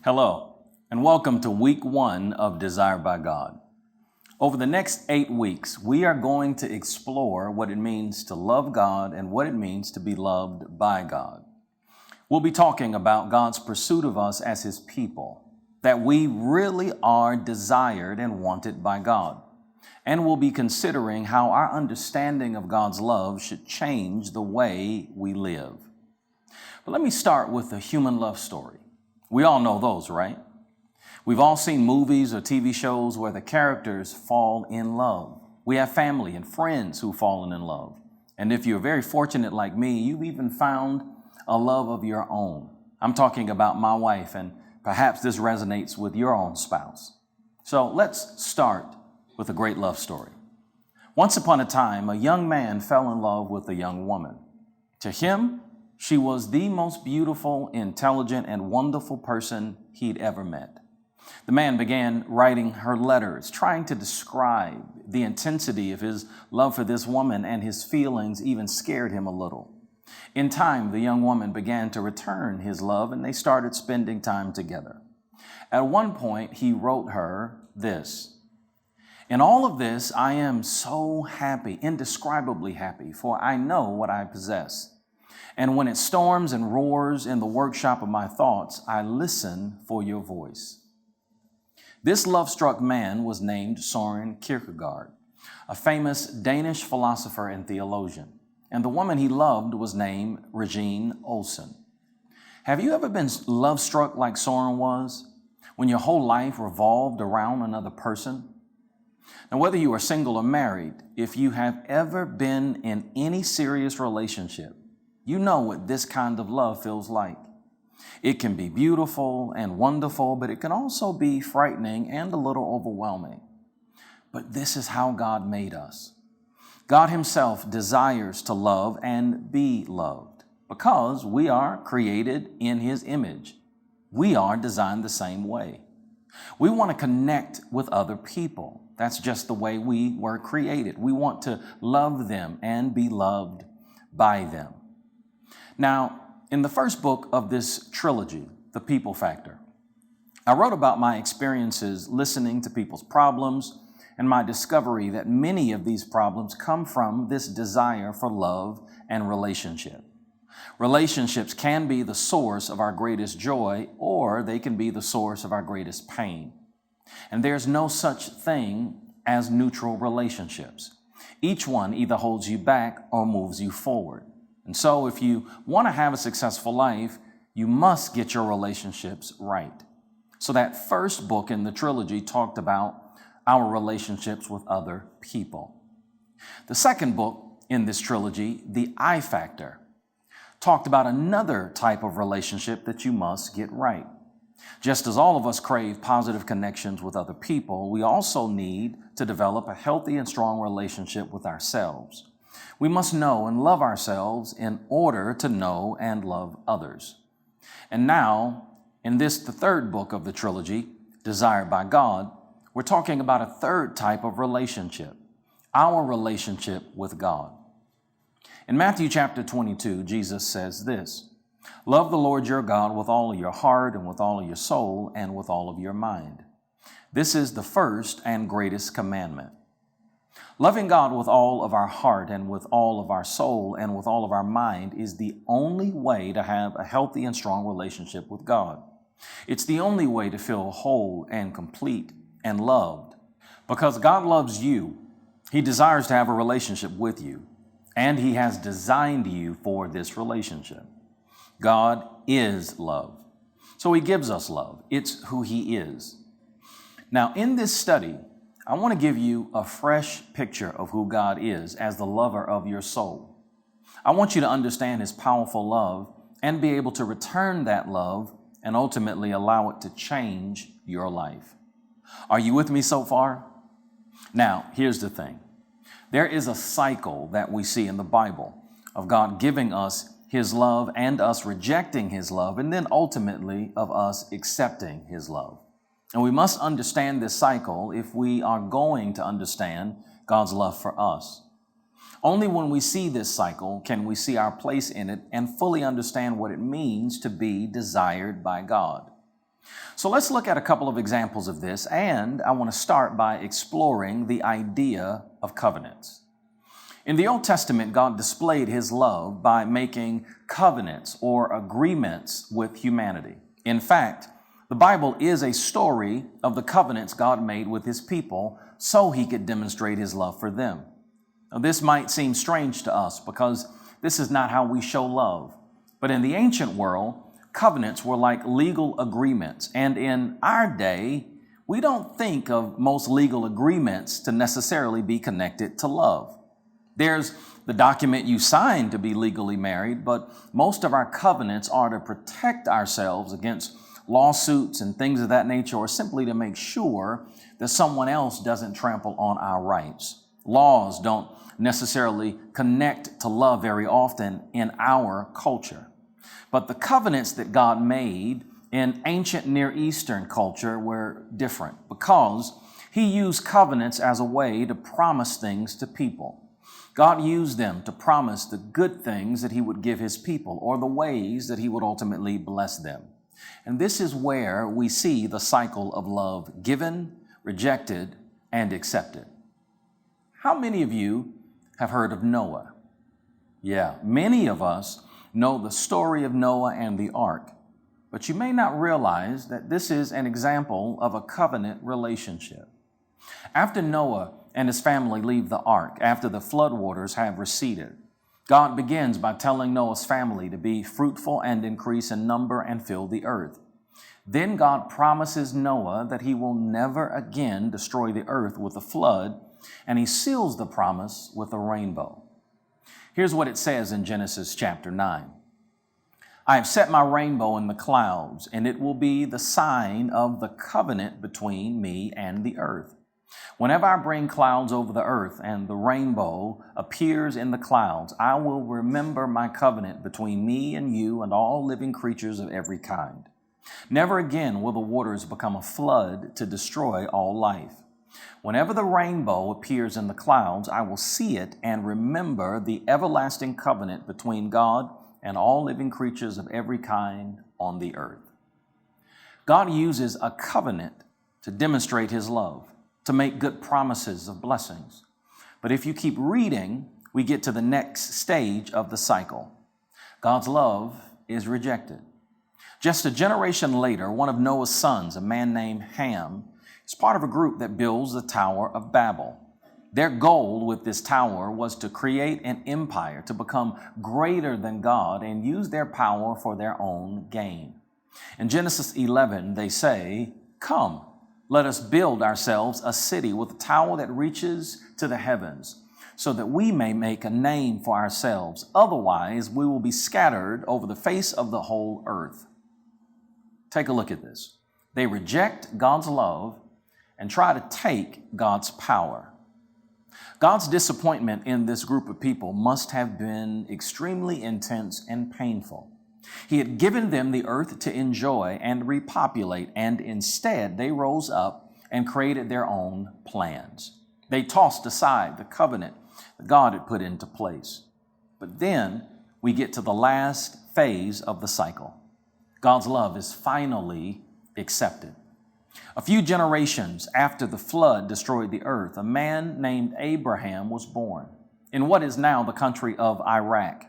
Hello, and welcome to week 1 of Desired by God. Over the next 8 weeks, we are going to explore what it means to love God and what it means to be loved by God. We'll be talking about God's pursuit of us as His people, that we really are desired and wanted by God. And we'll be considering how our understanding of God's love should change the way we live. But let me start with a human love story. We all know those, right? We've all seen movies or TV shows where the characters fall in love. We have family and friends who've fallen in love. And if you're very fortunate like me, you've even found a love of your own. I'm talking about my wife, and perhaps this resonates with your own spouse. So let's start with a great love story. Once upon a time, a young man fell in love with a young woman. To him, she was the most beautiful, intelligent, and wonderful person he'd ever met. The man began writing her letters, trying to describe the intensity of his love for this woman, and his feelings even scared him a little. In time, the young woman began to return his love, and they started spending time together. At one point, he wrote her this: "In all of this, I am so happy, indescribably happy, for I know what I possess. And when it storms and roars in the workshop of my thoughts, I listen for your voice." This love-struck man was named Søren Kierkegaard, a famous Danish philosopher and theologian. And the woman he loved was named Regine Olsen. Have you ever been love-struck like Søren was, when your whole life revolved around another person? Now, whether you are single or married, if you have ever been in any serious relationship, you know what this kind of love feels like. It can be beautiful and wonderful, but it can also be frightening and a little overwhelming. But this is how God made us. God Himself desires to love and be loved because we are created in His image. We are designed the same way. We want to connect with other people. That's just the way we were created. We want to love them and be loved by them. Now, in the first book of this trilogy, The People Factor, I wrote about my experiences listening to people's problems and my discovery that many of these problems come from this desire for love and relationship. Relationships can be the source of our greatest joy, or they can be the source of our greatest pain. And there's no such thing as neutral relationships. Each one either holds you back or moves you forward. And so if you want to have a successful life, you must get your relationships right. So that first book in the trilogy talked about our relationships with other people. The second book in this trilogy, The I Factor, talked about another type of relationship that you must get right. Just as all of us crave positive connections with other people, we also need to develop a healthy and strong relationship with ourselves. We must know and love ourselves in order to know and love others. And now, in this, the third book of the trilogy, Desired by God, we're talking about a third type of relationship, our relationship with God. In Matthew chapter 22, Jesus says this: "Love the Lord your God with all of your heart and with all of your soul and with all of your mind. This is the first and greatest commandment." Loving God with all of our heart and with all of our soul and with all of our mind is the only way to have a healthy and strong relationship with God. It's the only way to feel whole and complete and loved. Because God loves you, He desires to have a relationship with you, and He has designed you for this relationship. God is love, so He gives us love. It's who He is. Now, in this study, I want to give you a fresh picture of who God is as the lover of your soul. I want you to understand His powerful love and be able to return that love and ultimately allow it to change your life. Are you with me so far? Now, here's the thing. There is a cycle that we see in the Bible of God giving us His love and us rejecting His love, and then ultimately of us accepting His love. And we must understand this cycle if we are going to understand God's love for us. Only when we see this cycle can we see our place in it and fully understand what it means to be desired by God. So let's look at a couple of examples of this, and I want to start by exploring the idea of covenants. In the Old Testament, God displayed his love by making covenants or agreements with humanity. In fact, the Bible is a story of the covenants God made with his people so he could demonstrate his love for them. Now, this might seem strange to us because this is not how we show love. But in the ancient world, covenants were like legal agreements. And in our day, we don't think of most legal agreements to necessarily be connected to love. There's the document you sign to be legally married, but most of our covenants are to protect ourselves against lawsuits and things of that nature, or simply to make sure that someone else doesn't trample on our rights. Laws don't necessarily connect to love very often in our culture. But the covenants that God made in ancient Near Eastern culture were different because he used covenants as a way to promise things to people. God used them to promise the good things that he would give his people or the ways that he would ultimately bless them. And this is where we see the cycle of love given, rejected, and accepted. How many of you have heard of Noah? Yeah, many of us know the story of Noah and the ark, but you may not realize that this is an example of a covenant relationship. After Noah and his family leave the ark, after the floodwaters have receded, God begins by telling Noah's family to be fruitful and increase in number and fill the earth. Then God promises Noah that he will never again destroy the earth with a flood, and he seals the promise with a rainbow. Here's what it says in Genesis chapter 9. I have set my rainbow in the clouds, and it will be the sign of the covenant between me and the earth. Whenever I bring clouds over the earth and the rainbow appears in the clouds, I will remember my covenant between me and you and all living creatures of every kind. Never again will the waters become a flood to destroy all life. Whenever the rainbow appears in the clouds, I will see it and remember the everlasting covenant between God and all living creatures of every kind on the earth. God uses a covenant to demonstrate his love, to make good promises of blessings. But if you keep reading, we get to the next stage of the cycle. God's love is rejected. Just a generation later, one of Noah's sons, a man named Ham, is part of a group that builds the Tower of Babel. Their goal with this tower was to create an empire, to become greater than God and use their power for their own gain. In Genesis 11, they say, "Come, let us build ourselves a city with a tower that reaches to the heavens, so that we may make a name for ourselves. Otherwise, we will be scattered over the face of the whole earth." Take a look at this. They reject God's love and try to take God's power. God's disappointment in this group of people must have been extremely intense and painful. He had given them the earth to enjoy and repopulate, and instead they rose up and created their own plans. They tossed aside the covenant that God had put into place. But then we get to the last phase of the cycle. God's love is finally accepted. A few generations after the flood destroyed the earth, a man named Abraham was born in what is now the country of Iraq.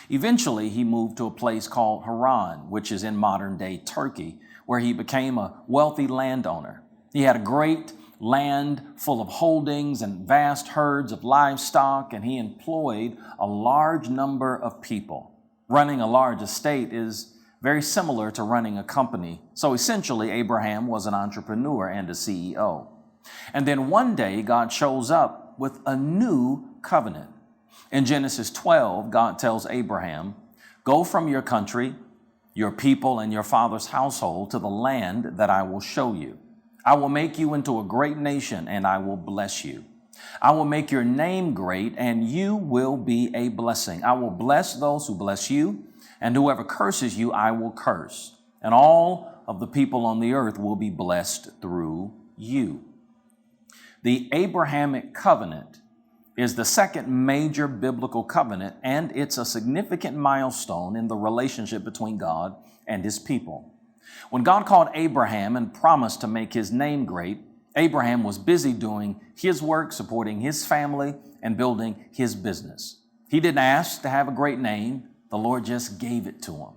Eventually, he moved to a place called Haran, which is in modern-day Turkey, where he became a wealthy landowner. He had a great land full of holdings and vast herds of livestock, and he employed a large number of people. Running a large estate is very similar to running a company. So essentially, Abraham was an entrepreneur and a CEO. And then one day, God shows up with a new covenant. In Genesis 12, God tells Abraham, "Go from your country, your people, and your father's household to the land that I will show you. I will make you into a great nation, and I will bless you. I will make your name great, and you will be a blessing. I will bless those who bless you, and whoever curses you, I will curse. And all of the people on the earth will be blessed through you." The Abrahamic covenant is the second major biblical covenant, and it's a significant milestone in the relationship between God and his people. When God called Abraham and promised to make his name great, Abraham was busy doing his work, supporting his family, and building his business. He didn't ask to have a great name. The Lord just gave it to him.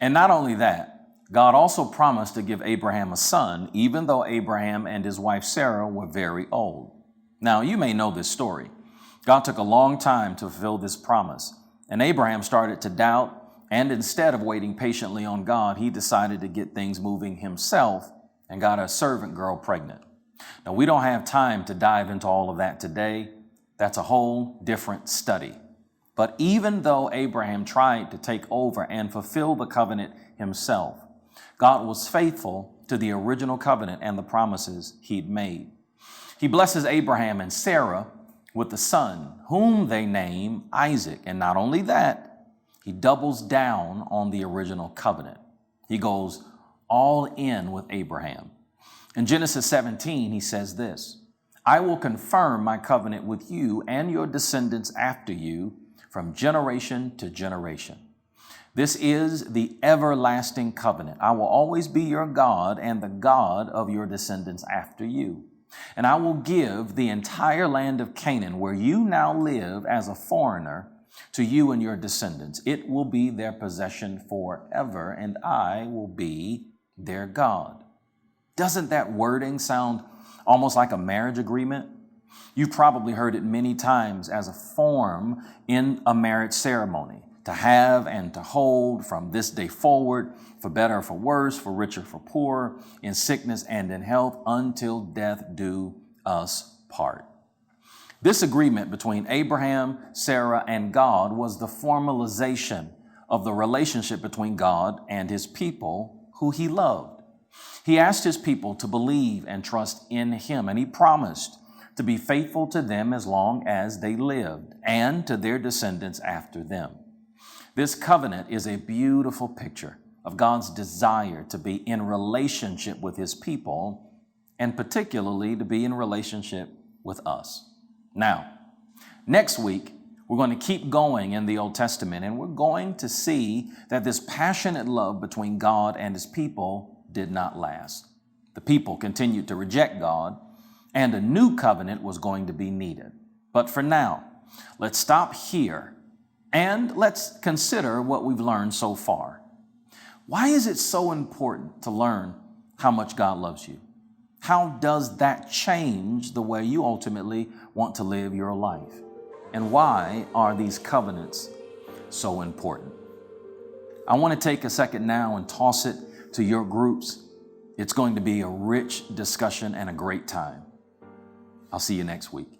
And not only that, God also promised to give Abraham a son, even though Abraham and his wife Sarah were very old. Now, you may know this story. God took a long time to fulfill this promise, and Abraham started to doubt, and instead of waiting patiently on God, he decided to get things moving himself and got a servant girl pregnant. Now, we don't have time to dive into all of that today. That's a whole different study. But even though Abraham tried to take over and fulfill the covenant himself, God was faithful to the original covenant and the promises he'd made. He blesses Abraham and Sarah with the son, whom they name Isaac. And not only that, he doubles down on the original covenant. He goes all in with Abraham. In Genesis 17, he says this, "I will confirm my covenant with you and your descendants after you from generation to generation. This is the everlasting covenant. I will always be your God and the God of your descendants after you. And I will give the entire land of Canaan, where you now live as a foreigner, to you and your descendants. It will be their possession forever, and I will be their God." Doesn't that wording sound almost like a marriage agreement? You've probably heard it many times as a form in a marriage ceremony, to have and to hold from this day forward, for better or for worse, for richer for poorer, in sickness and in health, until death do us part. This agreement between Abraham, Sarah, and God was the formalization of the relationship between God and his people who he loved. He asked his people to believe and trust in him, and he promised to be faithful to them as long as they lived and to their descendants after them. This covenant is a beautiful picture of God's desire to be in relationship with his people, and particularly to be in relationship with us. Now, next week, we're going to keep going in the Old Testament, and we're going to see that this passionate love between God and his people did not last. The people continued to reject God, and a new covenant was going to be needed. But for now, let's stop here and let's consider what we've learned so far. Why is it so important to learn how much God loves you? How does that change the way you ultimately want to live your life? And why are these covenants so important? I want to take a second now and toss it to your groups. It's going to be a rich discussion and a great time. I'll see you next week.